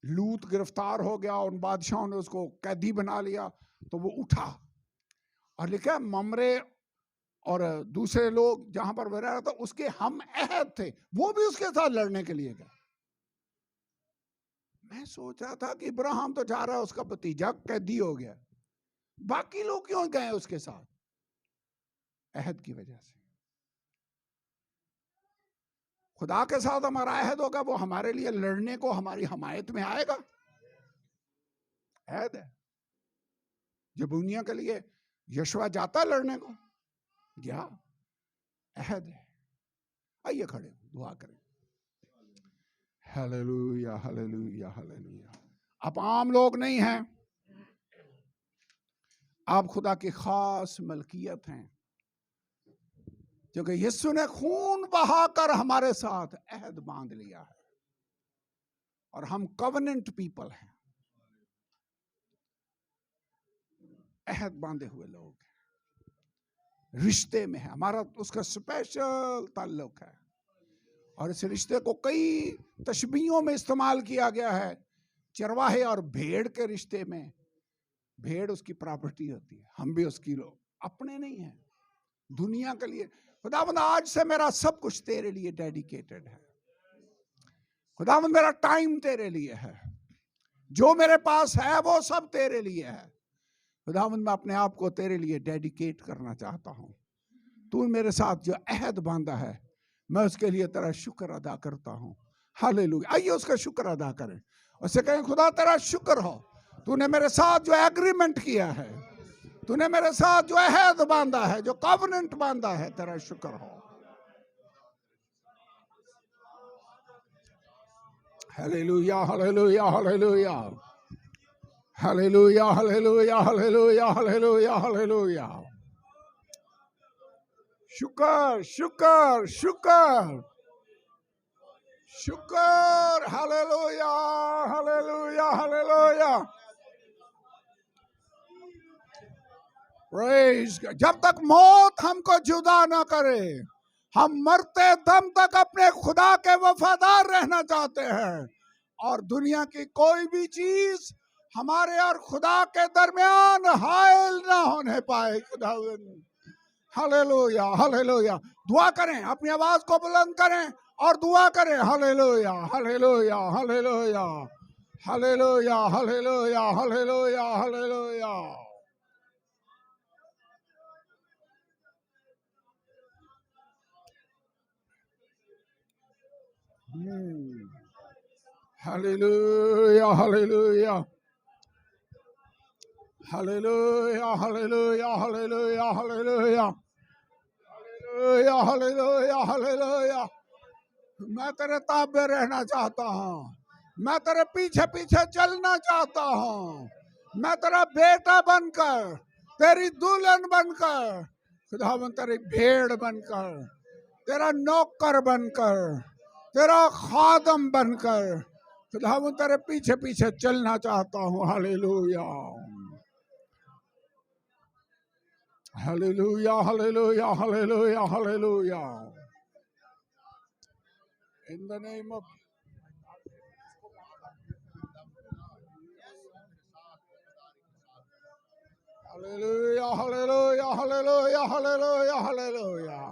लूत गिरफ्तार हो गया, उन बादशाहों ने उसको कैदी बना लिया, तो वो उठा और लिखा ममरे और दूसरे लोग जहां पर वह रह रहा था उसके हम अहद थे, वो भी उसके साथ लड़ने के लिए गए। मैं सोच रहा था कि इब्राहिम तो जा रहा है, उसका भतीजा कैदी हो गया, बाकी लोग क्यों गए उसके साथ? अहद की वजह से। खुदा के साथ हमारा अहद होगा, वो हमारे लिए लड़ने को हमारी हमायत में आएगा। अहद है। जबूनिया के लिए यशवा जाता लड़ने को, गया, अहद है। आइए खड़े हो, दुआ करें। Hallelujah hallelujah hallelujah. आप आम लोग नहीं हैं, आप खुदा की खास मलकियत हैं, क्योंकि यीशु ने खून बहाकर हमारे साथ अहद बांध लिया है और हम कवनेंट पीपल हैं, अहद बांधे हुए लोग हैं, रिश्ते में है, हमारा उसका स्पेशल ताल्लुक है। और इस रिश्ते को कई तशबीहों में इस्तेमाल किया गया है। चरवाहे और भेड़ के रिश्ते में, भेड़ उसकी प्रॉपर्टी होती है, हम भी उसकी लोग, अपने नहीं हैं, दुनिया के लिए। खुदावंद आज से मेरा सब कुछ तेरे लिए डेडिकेटेड है। खुदावंद मेरा टाइम तेरे लिए है, जो मेरे पास है वो सब तेरे लिए है। खुदावंद मैं अपने आप को तेरे लिए डेडिकेट करना चाहता हूँ। तू मेरे साथ जो अहद बांधा है, मैं उसके लिए तेरा शुक्र अदा करता हूँ। हालेलुया। आइए उसका शुक्र अदा करें, उससे कहें खुदा तेरा शुक्र हो, तूने मेरे साथ जो एग्रीमेंट किया है, तूने मेरे साथ जो अहद बांधा है, जो कवनेंट बांधा है, तेरा शुक्र हो। Hallelujah hallelujah hallelujah hallelujah hallelujah hallelujah hallelujah hallelujah. शुक्र शुक्र शुक्र शुक्र। Hallelujah hallelujah hallelujah. Praise God. जब तक मौत हमको जुदा ना करे, हम मरते दम तक अपने खुदा के वफादार रहना चाहते हैं, और दुनिया की कोई भी चीज हमारे और खुदा के दरमियान हायल ना होने पाए। खुदावंद हालेलुया हालेलुया। दुआ करें, अपनी आवाज को बुलंद करें और दुआ करें। Hallelujah hallelujah hallelujah hallelujah hallelujah hallelujah hallelujah. Hallelujah hallelujah hallelujah hallelujah hallelujah hallelujah hallelujah hallelujah hallelujah. मैं तेरे ताबे रहना चाहता हूँ, मैं तेरे पीछे पीछे चलना चाहता हूँ, मैं तेरा बेटा बनकर, तेरी दुल्हन बनकर, खुदावंद तेरी भेड़ बनकर, तेरा नौकर बनकर, तेरा खादम बनकर, खुदावंद तेरे पीछे पीछे चलना चाहता हूँ। Hallelujah hallelujah hallelujah hallelujah hallelujah. In the name of Hallelujah, hallelujah, hallelujah, hallelujah, hallelujah.